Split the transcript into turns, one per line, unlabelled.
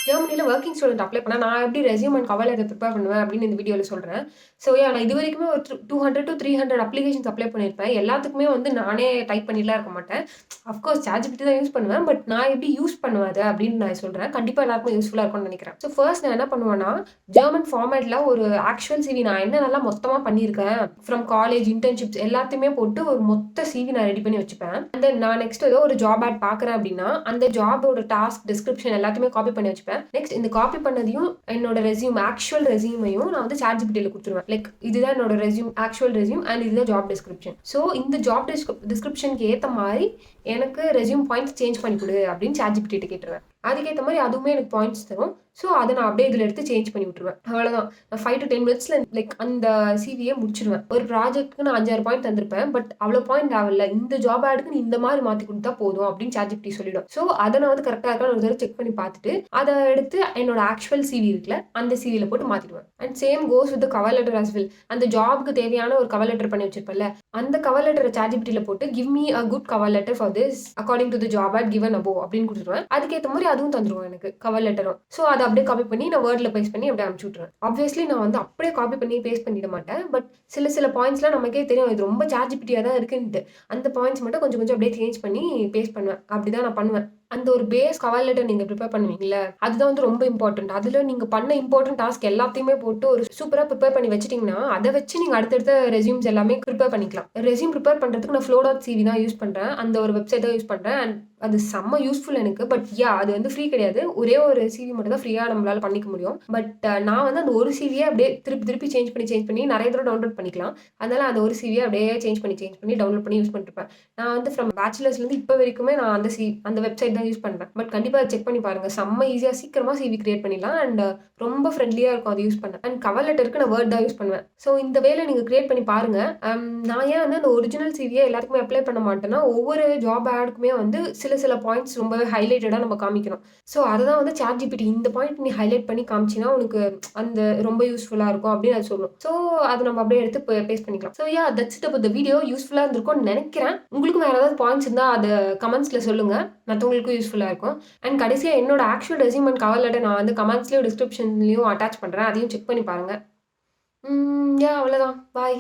ஜெர்மனில working student apply பண்ணா, நான் எப்படி resume and cover letter prepare பண்ணுவேன் அப்படின்னு இந்த வீடியோல சொல்றேன். ஸோ நான் இதுவரைக்குமே ஒரு 200 டூ 300 அப்ளிகேஷன்ஸ் அப்ளை பண்ணியிருப்பேன். எல்லாத்துக்குமே வந்து நானே டைப் பண்ணிலாம் இருக்க மாட்டேன். அஃப்கோர்ஸ் ChatGPT தான் யூஸ் பண்ணுவேன். பட் நான் எப்படி யூஸ் பண்ணுவேன் அத அப்படின்னு நான் சொல்றேன். கண்டிப்பா எல்லாருக்கும் யூஸ்ஃபுல்லா இருக்கும்னு நினைக்கிறேன். ஸோ ஃபர்ஸ்ட் நான் என்ன பண்ணுவேன்னா, ஜெர்மன் ஃபார்மேட்ல ஒரு ஆக்சுவல் சிவி நான் என்னென்னலாம் மொத்தமா பண்ணியிருக்கேன், ஃப்ரம் காலேஜ், இன்டர்ன்ஷிப்ஸ் எல்லாத்தையுமே போட்டு ஒரு மொத்த சிவி நான் ரெடி பண்ணி வச்சுப்பேன். அண்ட் தென் நான் நெக்ஸ்ட் ஏதோ ஒரு ஜாப் ஆட் பார்க்குறேன் அப்படின்னா, அந்த ஜாபோட டாஸ்க், டிஸ்கிரிப்ஷன் எல்லாத்தையுமே காப்பி பண்ணி வச்சுப்பேன். நெக்ஸ்ட் இந்த காப்பி பண்ணதையும் என்னோட ரெஸ்யூம், ஆக்சுவல் ரெஸ்யூமையும் நான் வந்து ChatGPTல குடுத்துருவேன். லைக் இதுதான் என்னோட ரெஸ்யூம், ஆக்சுவல் ரெஸ்யூம் அண்ட் இதுதான் ஜாப் டிஸ்கிரிப்ஷன். ஸோ இந்த ஜாப் டிஸ்கிரிப்ஷனுக்கு ஏத்த மாரி எனக்கு ரெஸ்யூம் பாயிண்ட்ஸ் சேஞ்ச் பண்ணி குடு அப்படின்னு ChatGPT கிட்ட கேட்டுருவேன். அதுக்கேத்த மாரி அதுவுமே எனக்கு பாயிண்ட்ஸ் தரும். ஸோ அத நான் அப்படியே இதுல எடுத்து சேஞ்ச் பண்ணி விட்டுருவேன். அவ்வளோதான். நான் 5 to 10 மினிட்ஸ்ல லைக் அந்த சிவிய முடிச்சுருவேன். ஒரு ப்ராஜெக்ட்க்கு நான் 5, 6 பாயிண்ட் தந்திருப்பேன். பட் அவ்வளோ பாயிண்ட் தேவையில்ல. இந்த ஜாப் ஆடுக்கு நீ இந்த மாரி மாத்தி குடுத்தா போதும் அப்படின்னு ChatGPT சொல்லிடும். ஸோ அத நான் வந்து கரெக்ட்டா இருக்கான்னு ஒரு தடவ செக் பண்ணி பார்த்துட்டு, அத எடுத்து என்னோட ஆக்சுவல் சிவி இருக்குல்ல, அந்த சிவில போட்டு மாத்திடுவேன். And same goes with cover letter as well. அந்த ஜாப்க்கு தேவையான ஒரு கவர் லெட்டர் பண்ணி வச்சிருப்பேன்ல, அந்த கவர் லெட்டர ChatGPTல போட்டு give me a good cover letter for this according to the job ad given above அப்படின்னு குடுத்துருவேன். அதுக்கேத்த மாரி அதுவும் தந்துரும் எனக்கு கவர் லெட்டரும். ஸோ அத அப்படியே காப்பி பண்ணி நான் வேர்ட்ல பேஸ்ட் பண்ணி அப்படியே அனுப்பிச்சு விட்டுருவேன். ஆப்வியஸ்லி நான் வந்து அப்படியே காப்பி பண்ணி பேஸ்ட் பண்ணிட மாட்டேன். பட் சில பாயிண்ட்ஸ்லாம் நமக்கே தெரியும். இது ரொம்ப ChatGPTயா தான் இருக்குன்ட்டு. அந்த பாயிண்ட்ஸ் மட்டும் கொஞ்சம் கொஞ்சம் அப்படியே சேஞ்ச் பண்ணி பேஸ்ட் பண்ணுவேன். அப்படிதான் நான் பண்ணுவேன். அந்த ஒரு பேஸ் கவர் லெட்டர் நீங்க ப்ரிப்பேர் பண்ணுவீங்கல்ல, அதுதான் வந்து ரொம்ப இம்பார்ட்டன்ட். அதுல நீங்க பண்ண இம்பார்ட்டன்ட் டாஸ்க் எல்லாத்தையுமே போட்டு ஒரு சூப்பரா ப்ரிப்பேர் பண்ணி வச்சுட்டீங்கன்னா, அத வச்சு நீங்க அடுத்தடுத்த ரெஸ்யூம்ஸ் எல்லாமே ப்ரிப்பேர் பண்ணிக்கலாம். ரெஸ்யூம் ப்ரிப்பேர் பண்றதுக்கு நான் flow.cv தான் யூஸ் பண்றேன். அந்த ஒரு வெப்சைட் தான் யூஸ் பண்றேன். அண்ட் அது செம்ம யூஸ்ஃபுல் எனக்கு. பட் அது வந்து ஃப்ரீ கிடையாது. ஒரே ஒரு சிவி மட்டும் தான் ஃப்ரீயா நம்மளால பண்ணிக்க முடியும். பட் நான் வந்து அந்த ஒரு சிவிய அப்படியே திருப்பி திருப்பி சேஞ்ச் பண்ணி நெறைய தடவ டவுன்லோட் பண்ணிக்கலாம். அதனால அந்த ஒரு சிவிய அப்படியே சேஞ்ச் பண்ணி டவுன்லோட் பண்ணி யூஸ் பண்ணிட்டுருப்பேன். நான் வந்து ஃப்ரம் பேச்சுலர்ஸ்லேருந்து இப்ப வரைக்குமே நான் அந்த வெப்சைட் தான் யூஸ் பண்றேன். பட் கண்டிப்பா அத செக் பண்ணி பாருங்க. செம்ம ஈஸியா சீக்கிரமா சிவி கிரியேட் பண்ணிடலாம். அண்ட் ரொம்ப ஃப்ரெண்ட்லியா இருக்கும் அத யூஸ் பண்ண. அண்ட் கவர் லெட்டருக்கு நான் வேர்ட் தான் யூஸ் பண்ணுவேன். ஸோ இந்த வேல நீங்க கிரியேட் பண்ணி பாருங்க. நான் ஏன் வந்து அந்த ஒரிஜினல் சிவிய எல்லாத்துக்குமே அப்ளை பண்ண மாட்டேன்னா, ஒவ்வொரு ஜாப் ஆடுக்குமே வந்து சில பாயிண்ட்ஸ் ரொம்பவே ஹைலைட்டடா நம்ம காமிக்கணும். ஸோ அததான் வந்து ChatGPT இந்த பாயிண்ட் நீ ஹைலைட் பண்ணி காமிச்சீன்னா, உனக்கு அந்த ரொம்ப யூஸ்ஃபுல்லா இருக்கும் அப்படின்னு அது சொல்லும். ஸோ அத நம்ம அப்படியே எடுத்து பேஸ்ட் பண்ணிக்கலாம். So that's it about the video. யூஸ்ஃபுல்லா இருந்திருக்கும்னு நெனைக்கிறேன். உங்களுக்கும் வேற ஏதாவது பாயிண்ட்ஸ் இருந்தா அத கமெண்ட்ஸ்ல சொல்லுங்க. மத்தவங்களுக்கும் யூஸ்ஃபுல்லா இருக்கும். அண்ட் கடைசியா என்னோட actual resume and cover letter நான் வந்து கமெண்ட்ஸ்லயும், டிஸ்கிரிப்ஷன்லயும் அட்டாச் பண்றேன். அதையும் செக் பண்ணி பாருங்க. அவ்வளோதான். பாய்.